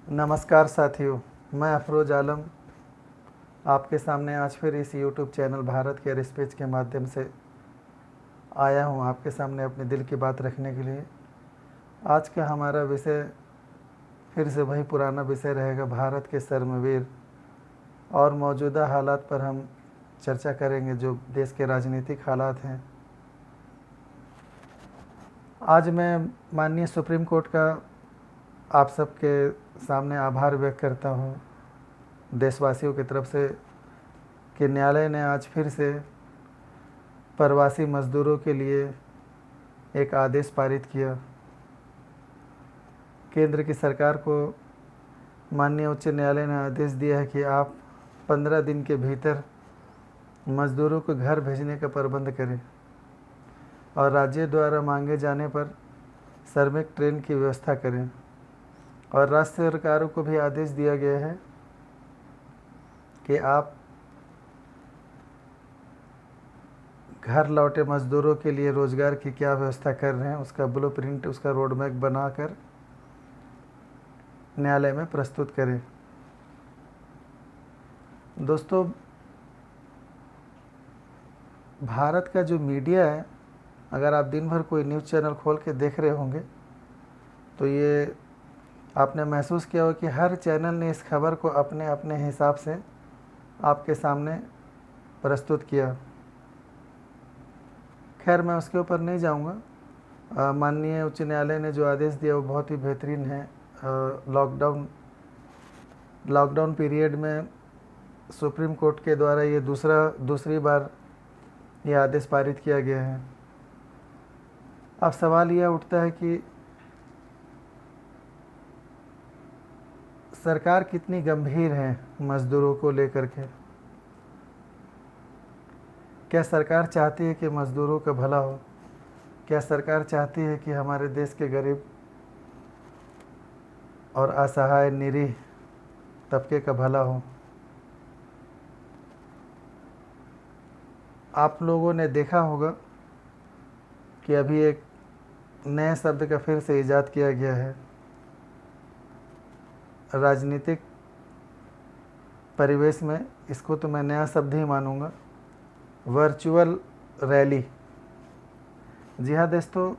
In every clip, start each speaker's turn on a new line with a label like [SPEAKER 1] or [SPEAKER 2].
[SPEAKER 1] नमस्कार साथियों, मैं अफरोज आलम आपके सामने आज फिर इस यूट्यूब चैनल भारत के रिस्पेच के माध्यम से आया हूं आपके सामने अपने दिल की बात रखने के लिए। आज का हमारा विषय फिर से वही पुराना विषय रहेगा, भारत के कर्मवीर और मौजूदा हालात पर हम चर्चा करेंगे जो देश के राजनीतिक हालात हैं। आज मैं माननीय सुप्रीम कोर्ट का आप सबके सामने आभार व्यक्त करता हूं देशवासियों की तरफ से कि न्यायालय ने आज फिर से प्रवासी मज़दूरों के लिए एक आदेश पारित किया। केंद्र की सरकार को माननीय उच्च न्यायालय ने आदेश दिया है कि आप 15 दिन के भीतर मज़दूरों को घर भेजने का प्रबंध करें और राज्य द्वारा मांगे जाने पर श्रमिक ट्रेन की व्यवस्था करें। और राज्य सरकारों को भी आदेश दिया गया है कि आप घर लौटे मज़दूरों के लिए रोज़गार की क्या व्यवस्था कर रहे हैं, उसका ब्लूप्रिंट, उसका रोड मैप बनाकर न्यायालय में प्रस्तुत करें। दोस्तों, भारत का जो मीडिया है, अगर आप दिन भर कोई न्यूज़ चैनल खोल के देख रहे होंगे तो ये आपने महसूस किया हो कि हर चैनल ने इस खबर को अपने अपने हिसाब से आपके सामने प्रस्तुत किया। खैर, मैं उसके ऊपर नहीं जाऊंगा। माननीय उच्च न्यायालय ने जो आदेश दिया वो बहुत ही बेहतरीन है। लॉकडाउन पीरियड में सुप्रीम कोर्ट के द्वारा ये दूसरी बार ये आदेश पारित किया गया है। अब सवाल यह उठता है कि सरकार कितनी गंभीर है मज़दूरों को लेकर के। क्या सरकार चाहती है कि मज़दूरों का भला हो? क्या सरकार चाहती है कि हमारे देश के गरीब और असहाय निरीह तबके का भला हो? आप लोगों ने देखा होगा कि अभी एक नए शब्द का फिर से इजाद किया गया है राजनीतिक परिवेश में। इसको तो मैं नया शब्द ही मानूंगा, वर्चुअल रैली। जी हाँ दोस्तों,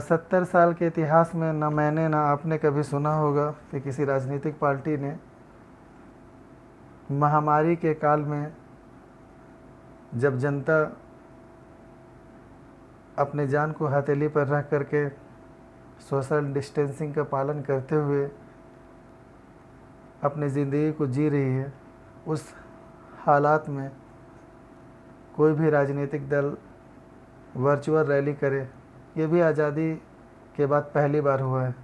[SPEAKER 1] 70 साल के इतिहास में न मैंने न आपने कभी सुना होगा कि किसी राजनीतिक पार्टी ने महामारी के काल में, जब जनता अपने जान को हथेली पर रख करके सोशल डिस्टेंसिंग का पालन करते हुए अपनी ज़िंदगी को जी रही है, उस हालात में कोई भी राजनीतिक दल वर्चुअल रैली करे, ये भी आज़ादी के बाद पहली बार हुआ है।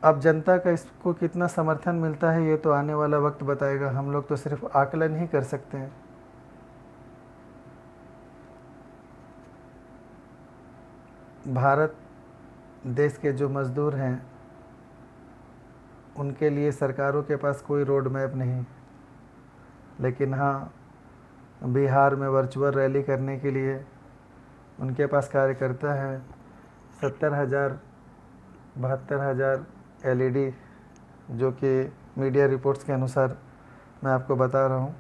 [SPEAKER 1] अब जनता का इसको कितना समर्थन मिलता है ये तो आने वाला वक्त बताएगा। हम लोग तो सिर्फ आकलन ही कर सकते हैं। भारत देश के जो मज़दूर हैं उनके लिए सरकारों के पास कोई रोड मैप नहीं, लेकिन हाँ, बिहार में वर्चुअल रैली करने के लिए उनके पास कार्यकर्ता हैं। 70,000 72,000 LED, जो कि मीडिया रिपोर्ट्स के अनुसार मैं आपको बता रहा हूँ,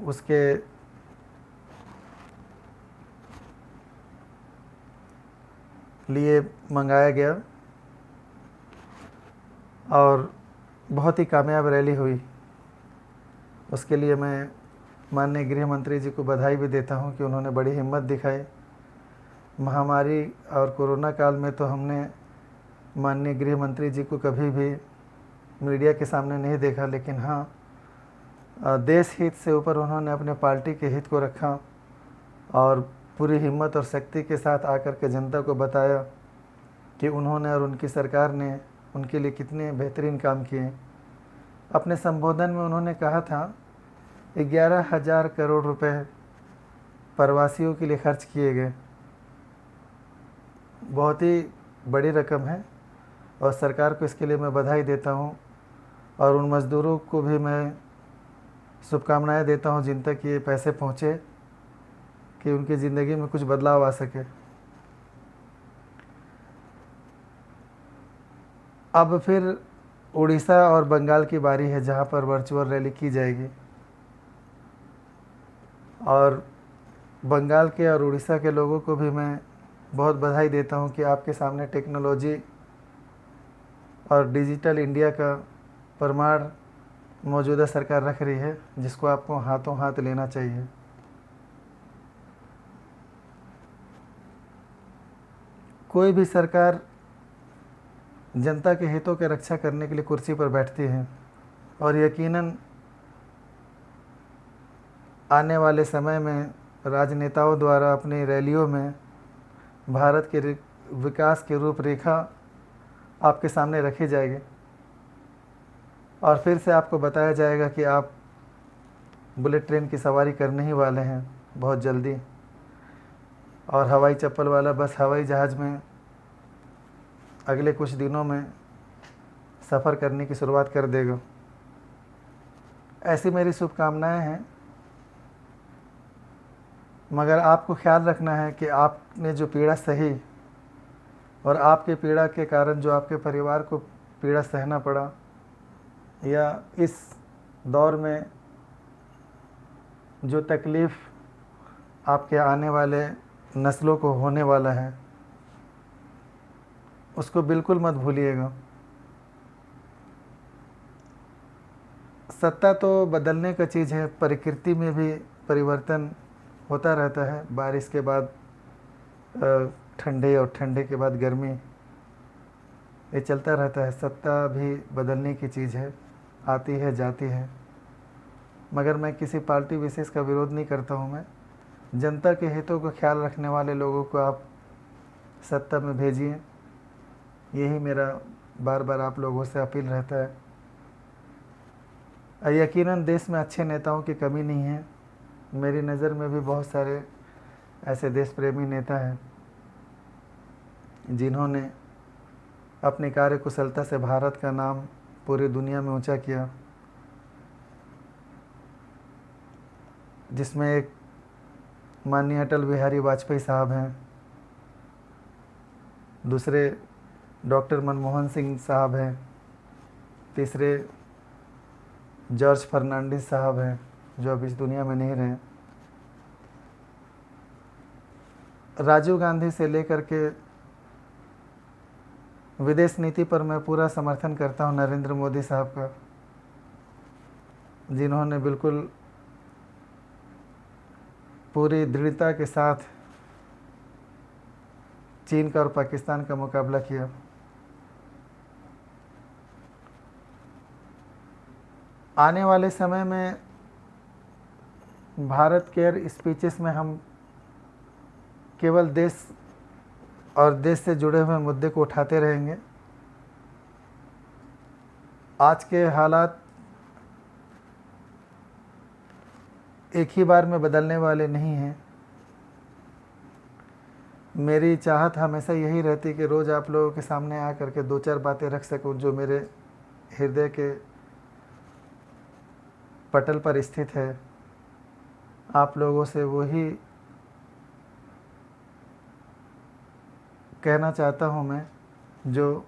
[SPEAKER 1] उसके लिए मंगाया गया और बहुत ही कामयाब रैली हुई। उसके लिए मैं माननीय गृह मंत्री जी को बधाई भी देता हूं कि उन्होंने बड़ी हिम्मत दिखाई। महामारी और कोरोना काल में तो हमने माननीय गृह मंत्री जी को कभी भी मीडिया के सामने नहीं देखा, लेकिन हाँ, देश हित से ऊपर उन्होंने अपने पार्टी के हित को रखा और पूरी हिम्मत और शक्ति के साथ आकर के जनता को बताया कि उन्होंने और उनकी सरकार ने उनके लिए कितने बेहतरीन काम किए। अपने संबोधन में उन्होंने कहा था 11,000 करोड़ रुपए प्रवासियों के लिए खर्च किए गए। बहुत ही बड़ी रकम है और सरकार को इसके लिए मैं बधाई देता हूं और उन मज़दूरों को भी मैं शुभकामनाएं देता हूं जिन तक ये पैसे पहुँचे कि उनकी ज़िंदगी में कुछ बदलाव आ सके। अब फिर उड़ीसा और बंगाल की बारी है जहां पर वर्चुअल रैली की जाएगी। और बंगाल के और उड़ीसा के लोगों को भी मैं बहुत बधाई देता हूं कि आपके सामने टेक्नोलॉजी और डिजिटल इंडिया का प्रमाण मौजूदा सरकार रख रही है, जिसको आपको हाथों हाथ लेना चाहिए। कोई भी सरकार जनता के हितों की रक्षा करने के लिए कुर्सी पर बैठती है, और यकीनन आने वाले समय में राजनेताओं द्वारा अपनी रैलियों में भारत के विकास की रूपरेखा आपके सामने रखी जाएगी, और फिर से आपको बताया जाएगा कि आप बुलेट ट्रेन की सवारी करने ही वाले हैं बहुत जल्दी, और हवाई चप्पल वाला बस हवाई जहाज़ में अगले कुछ दिनों में सफ़र करने की शुरुआत कर देगा। ऐसी मेरी शुभकामनाएं हैं, मगर आपको ख्याल रखना है कि आपने जो पीड़ा सही और आपके पीड़ा के कारण जो आपके परिवार को पीड़ा सहना पड़ा, या इस दौर में जो तकलीफ़ आपके आने वाले नस्लों को होने वाला है, उसको बिल्कुल मत भूलिएगा। सत्ता तो बदलने का चीज़ है, प्रकृति में भी परिवर्तन होता रहता है। बारिश के बाद ठंडे और ठंडे के बाद गर्मी, ये चलता रहता है। सत्ता भी बदलने की चीज़ है, आती है जाती है, मगर मैं किसी पार्टी विशेष का विरोध नहीं करता हूँ। मैं जनता के हितों का ख्याल रखने वाले लोगों को आप सत्ता में भेजिए, यही मेरा बार बार आप लोगों से अपील रहता है। यकीनन देश में अच्छे नेताओं की कमी नहीं है, मेरी नज़र में भी बहुत सारे ऐसे देश प्रेमी नेता हैं जिन्होंने अपनी कार्यकुशलता से भारत का नाम पूरी दुनिया में ऊंचा किया, जिसमें एक माननीय अटल बिहारी वाजपेयी साहब हैं, दूसरे डॉक्टर मनमोहन सिंह साहब हैं, तीसरे जॉर्ज फर्नांडिस साहब हैं जो अब इस दुनिया में नहीं रहे। राजीव गांधी से लेकर के विदेश नीति पर मैं पूरा समर्थन करता हूं नरेंद्र मोदी साहब का, जिन्होंने बिल्कुल पूरी दृढ़ता के साथ चीन का और पाकिस्तान का मुकाबला किया। आने वाले समय में भारत केयर स्पीचेस में हम केवल देश और देश से जुड़े हुए मुद्दे को उठाते रहेंगे। आज के हालात एक ही बार में बदलने वाले नहीं हैं। मेरी चाहत हमेशा यही रहती कि रोज़ आप लोगों के सामने आकर के दो चार बातें रख सकूं जो मेरे हृदय के पटल पर स्थित है। आप लोगों से वही कहना चाहता हूं मैं जो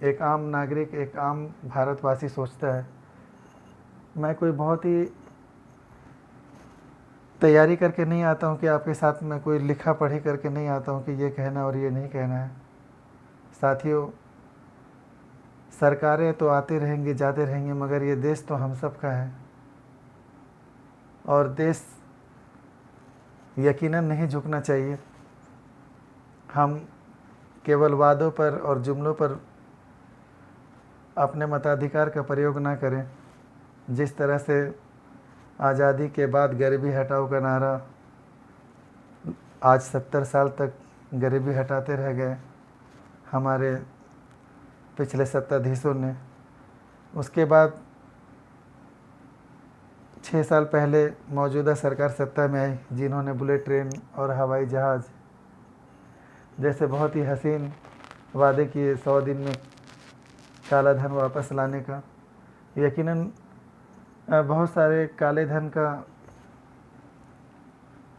[SPEAKER 1] एक आम नागरिक, एक आम भारतवासी सोचता है। मैं कोई बहुत ही तैयारी करके नहीं आता हूं कि आपके साथ में कोई लिखा पढ़ी करके नहीं आता हूं कि ये कहना और ये नहीं कहना है। साथियों, सरकारें तो आती रहेंगी जाते रहेंगी, मगर ये देश तो हम सब का है, और देश यकीनन नहीं झुकना चाहिए। हम केवल वादों पर और जुमलों पर अपने मताधिकार का प्रयोग ना करें। जिस तरह से आज़ादी के बाद गरीबी हटाओ का नारा आज 70 साल तक गरीबी हटाते रह गए हमारे पिछले सत्ताधीशों ने, उसके बाद 6 साल पहले मौजूदा सरकार सत्ता में आई, जिन्होंने बुलेट ट्रेन और हवाई जहाज़ जैसे बहुत ही हसीन वादे किए 100 दिन में काला धन वापस लाने का। यकीनन बहुत सारे काले धन का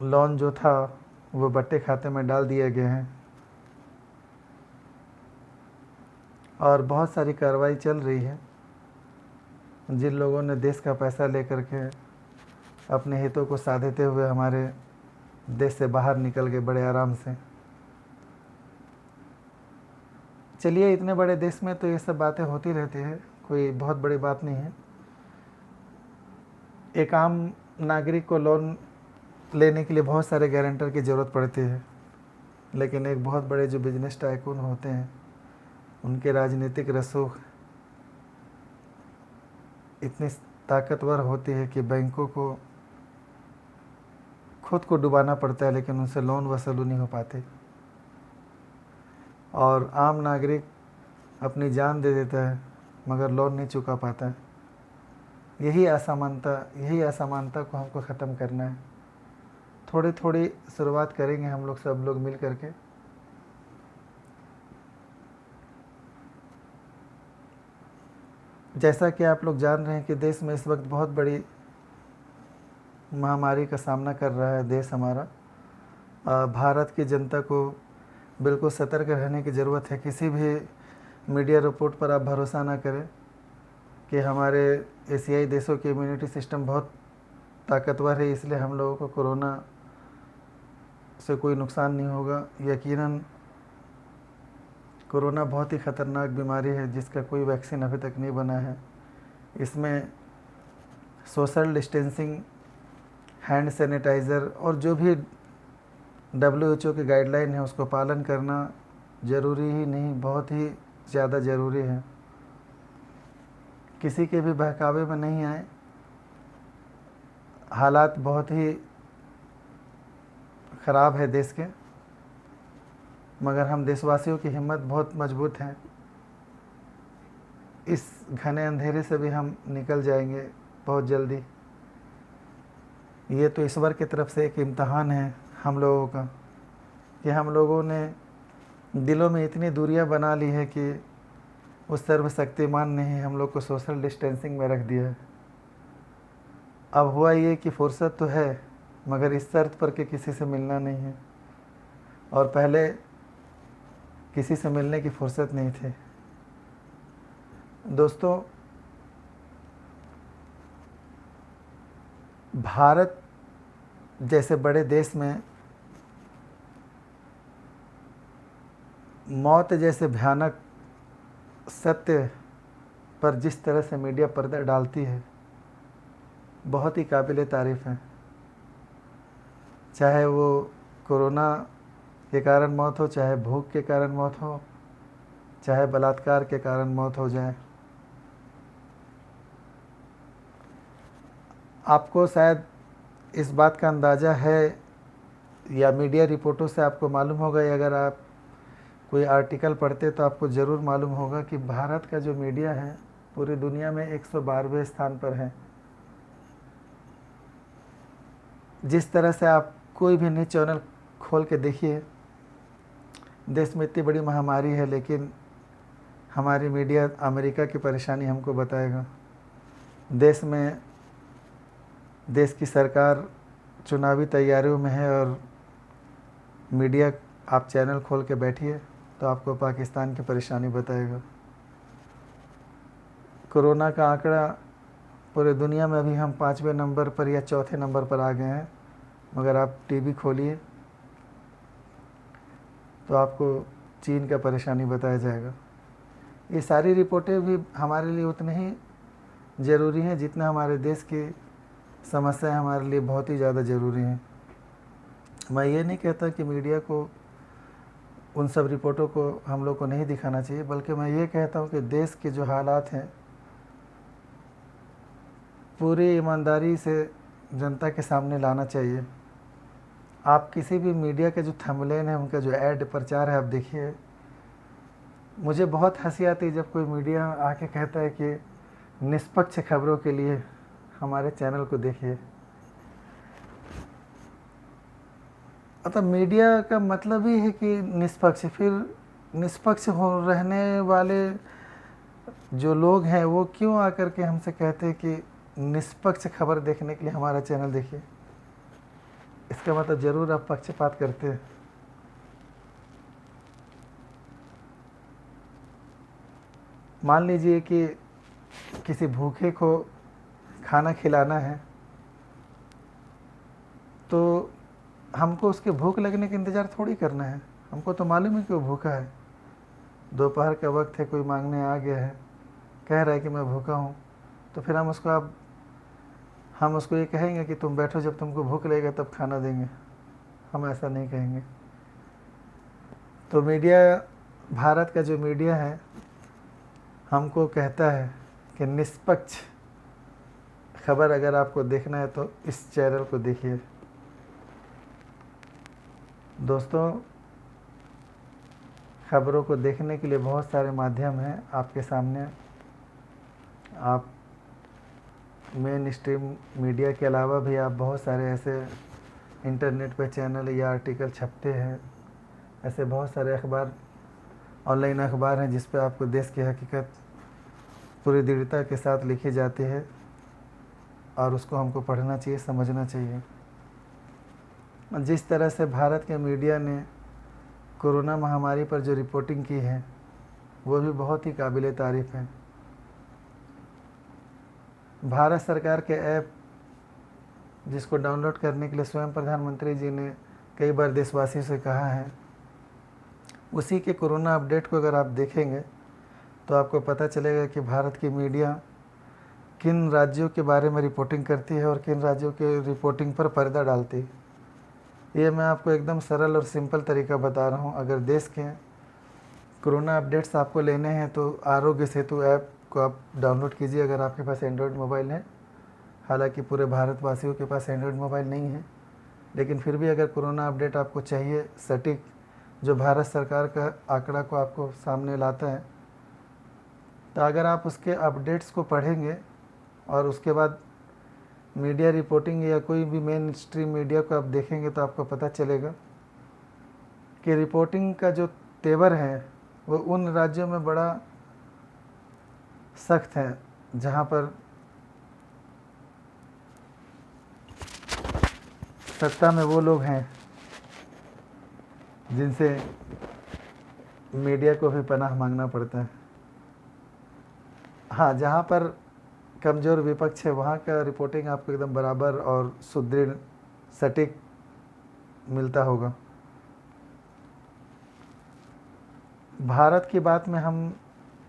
[SPEAKER 1] लोन जो था वो बट्टे खाते में डाल दिए गए हैं, और बहुत सारी कार्रवाई चल रही है। जिन लोगों ने देश का पैसा लेकर के अपने हितों को साधते हुए हमारे देश से बाहर निकल गए बड़े आराम से। चलिए, इतने बड़े देश में तो ये सब बातें होती रहती है, कोई बहुत बड़ी बात नहीं है। एक आम नागरिक को लोन लेने के लिए बहुत सारे गारंटर की ज़रूरत पड़ती है, लेकिन एक बहुत बड़े जो बिजनेस टाइकून होते हैं उनके राजनीतिक रसूख इतनी ताकतवर होती है कि बैंकों को खुद को डुबाना पड़ता है, लेकिन उनसे लोन वसूल नहीं हो पाते और आम नागरिक अपनी जान दे देता है मगर लोन नहीं चुका पाता है। यही असमानता को हमको ख़त्म करना है। थोड़ी थोड़ी शुरुआत करेंगे हम लोग, सब लोग मिल करके। जैसा कि आप लोग जान रहे हैं कि देश में इस वक्त बहुत बड़ी महामारी का सामना कर रहा है देश हमारा। भारत की जनता को बिल्कुल सतर्क रहने की ज़रूरत है। किसी भी मीडिया रिपोर्ट पर आप भरोसा ना करें कि हमारे एशियाई देशों की इम्यूनिटी सिस्टम बहुत ताकतवर है इसलिए हम लोगों को कोरोना से कोई नुकसान नहीं होगा। यकीनन कोरोना बहुत ही ख़तरनाक बीमारी है जिसका कोई वैक्सीन अभी तक नहीं बना है। इसमें सोशल डिस्टेंसिंग, हैंड सैनिटाइज़र और जो भी WHO की गाइडलाइन है उसको पालन करना ज़रूरी ही नहीं, बहुत ही ज़्यादा ज़रूरी है। किसी के भी बहकावे में नहीं आए। हालात बहुत ही ख़राब है देश के, मगर हम देशवासियों की हिम्मत बहुत मजबूत है। इस घने अंधेरे से भी हम निकल जाएंगे बहुत जल्दी। ये तो ईश्वर की तरफ से एक इम्तहान है हम लोगों का कि हम लोगों ने दिलों में इतनी दूरियां बना ली है कि उस सर्वशक्तिमान ने ही हम लोग को सोशल डिस्टेंसिंग में रख दिया है। अब हुआ ये कि फुर्सत तो है मगर इस शर्त पर कि किसी से मिलना नहीं है, और पहले किसी से मिलने की फुर्सत नहीं थी। दोस्तों, भारत जैसे बड़े देश में मौत जैसे भयानक सत्य पर जिस तरह से मीडिया पर्दा डालती है बहुत ही काबिल तारीफ़ है। चाहे वो कोरोना के कारण मौत हो, चाहे भूख के कारण मौत हो, चाहे बलात्कार के कारण मौत हो जाए। आपको शायद इस बात का अंदाज़ा है या मीडिया रिपोर्टों से आपको मालूम होगा, या अगर आप कोई आर्टिकल पढ़ते तो आपको ज़रूर मालूम होगा कि भारत का जो मीडिया है पूरी दुनिया में 112वें स्थान पर है। जिस तरह से आप कोई भी न्यूज़ चैनल खोल के देखिए, देश में इतनी बड़ी महामारी है लेकिन हमारी मीडिया अमेरिका की परेशानी हमको बताएगा। देश की सरकार चुनावी तैयारियों में है और मीडिया आप चैनल खोल के बैठिए तो आपको पाकिस्तान की परेशानी बताएगा। कोरोना का आंकड़ा पूरे दुनिया में अभी हम 5वें नंबर पर या 4थे नंबर पर आ गए हैं, मगर आप टीवी खोलिए तो आपको चीन का परेशानी बताया जाएगा। ये सारी रिपोर्टें भी हमारे लिए उतनी ही ज़रूरी हैं जितना हमारे देश की समस्याएं हमारे लिए बहुत ही ज़्यादा ज़रूरी हैं। मैं ये नहीं कहता कि मीडिया को उन सब रिपोर्टों को हम लोग को नहीं दिखाना चाहिए, बल्कि मैं ये कहता हूँ कि देश के जो हालात हैं पूरी ईमानदारी से जनता के सामने लाना चाहिए। आप किसी भी मीडिया के जो थंबनेल है, उनका जो ऐड प्रचार है, आप देखिए, मुझे बहुत हंसी आती है जब कोई मीडिया आके कहता है कि निष्पक्ष खबरों के लिए हमारे चैनल को देखिए। मतलब मीडिया का मतलब ही है कि निष्पक्ष, फिर निष्पक्ष हो रहने वाले जो लोग हैं वो क्यों आकर के हमसे कहते हैं कि निष्पक्ष खबर देखने के लिए हमारा चैनल देखिए। इसका मतलब ज़रूर आप पक्षपात करते हैं। मान लीजिए कि किसी भूखे को खाना खिलाना है, तो हमको उसके भूख लगने का इंतज़ार थोड़ी करना है। हमको तो मालूम है कि वो भूखा है। दोपहर का वक्त है, कोई मांगने आ गया है, कह रहा है कि मैं भूखा हूँ, तो फिर हम उसको ये कहेंगे कि तुम बैठो, जब तुमको भूख लगेगा तब खाना देंगे? हम ऐसा नहीं कहेंगे। तो मीडिया, भारत का जो मीडिया है, हमको कहता है कि निष्पक्ष खबर अगर आपको देखना है तो इस चैनल को देखिए। दोस्तों, खबरों को देखने के लिए बहुत सारे माध्यम हैं आपके सामने। आप मेन स्ट्रीम मीडिया के अलावा भी आप बहुत सारे ऐसे इंटरनेट पे चैनल या आर्टिकल छपते हैं, ऐसे बहुत सारे अखबार, ऑनलाइन अखबार हैं जिस पे आपको देश की हकीकत पूरी दृढ़ता के साथ लिखी जाती है और उसको हमको पढ़ना चाहिए, समझना चाहिए। जिस तरह से भारत के मीडिया ने कोरोना महामारी पर जो रिपोर्टिंग की है वो भी बहुत ही काबिल तारीफ़ है। भारत सरकार के ऐप जिसको डाउनलोड करने के लिए स्वयं प्रधानमंत्री जी ने कई बार देशवासियों से कहा है, उसी के कोरोना अपडेट को अगर आप देखेंगे तो आपको पता चलेगा कि भारत की मीडिया किन राज्यों के बारे में रिपोर्टिंग करती है और किन राज्यों के रिपोर्टिंग पर पर्दा डालती है। ये मैं आपको एकदम सरल और सिंपल तरीका बता रहा हूँ। अगर देश के कोरोना अपडेट्स आपको लेने हैं तो आरोग्य सेतु ऐप को आप डाउनलोड कीजिए अगर आपके पास एंड्रॉयड मोबाइल है। हालांकि पूरे भारतवासियों के पास एंड्रॉयड मोबाइल नहीं है, लेकिन फिर भी अगर कोरोना अपडेट आपको चाहिए सटीक, जो भारत सरकार का आंकड़ा को आपको सामने लाता है, तो अगर आप उसके अपडेट्स को पढ़ेंगे और उसके बाद मीडिया रिपोर्टिंग या कोई भी मेन स्ट्रीम मीडिया को आप देखेंगे तो आपको पता चलेगा कि रिपोर्टिंग का जो तेवर है वो उन राज्यों में बड़ा सख्त है जहाँ पर सत्ता में वो लोग हैं जिनसे मीडिया को भी पनाह मांगना पड़ता है। हाँ, जहाँ पर कमज़ोर विपक्ष है वहाँ का रिपोर्टिंग आपको एकदम बराबर और सुदृढ़ सटीक मिलता होगा। भारत की बात में हम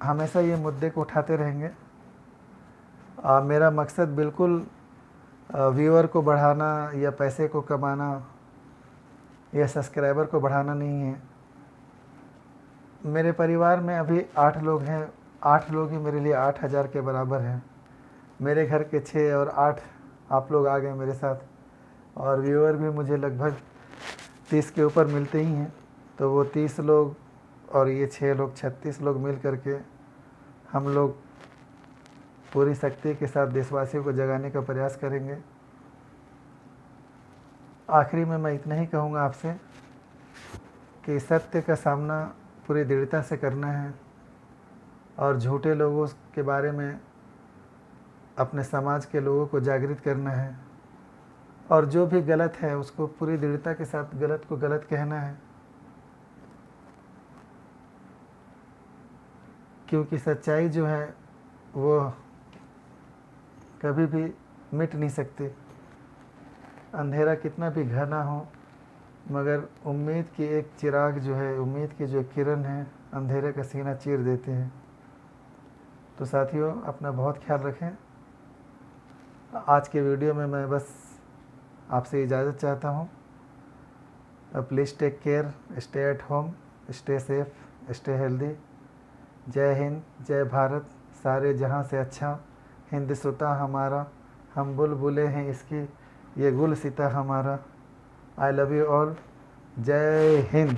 [SPEAKER 1] हमेशा ये मुद्दे को उठाते रहेंगे। मेरा मकसद बिल्कुल व्यूअर को बढ़ाना या पैसे को कमाना या सब्सक्राइबर को बढ़ाना नहीं है। मेरे परिवार में अभी 8 लोग हैं, 8 लोग ही मेरे लिए 8000 के बराबर हैं। मेरे घर के 6 और 8 आप लोग आ गए मेरे साथ, और व्यूअर भी मुझे लगभग 30 के ऊपर मिलते ही हैं। तो वो 30 लोग और ये 6 लोग 36 लोग मिल करके हम लोग पूरी शक्ति के साथ देशवासियों को जगाने का प्रयास करेंगे। आखिरी में मैं इतना ही कहूँगा आपसे कि सत्य का सामना पूरी दृढ़ता से करना है और झूठे लोगों के बारे में अपने समाज के लोगों को जागृत करना है, और जो भी गलत है उसको पूरी दृढ़ता के साथ गलत को गलत कहना है, क्योंकि सच्चाई जो है वो कभी भी मिट नहीं सकती। अंधेरा कितना भी घना हो, मगर उम्मीद की एक चिराग जो है, उम्मीद की जो किरण है, अंधेरे का सीना चीर देते हैं। तो साथियों, अपना बहुत ख्याल रखें। आज के वीडियो में मैं बस आपसे इजाज़त चाहता हूँ। Please take care, stay at home, stay safe, stay healthy. जय हिंद, जय भारत, सारे जहाँ से अच्छा हिंदुस्तान हमारा, हम बुलबुलें हैं इसकी, ये गुलसिता हमारा। I love you all. जय हिंद।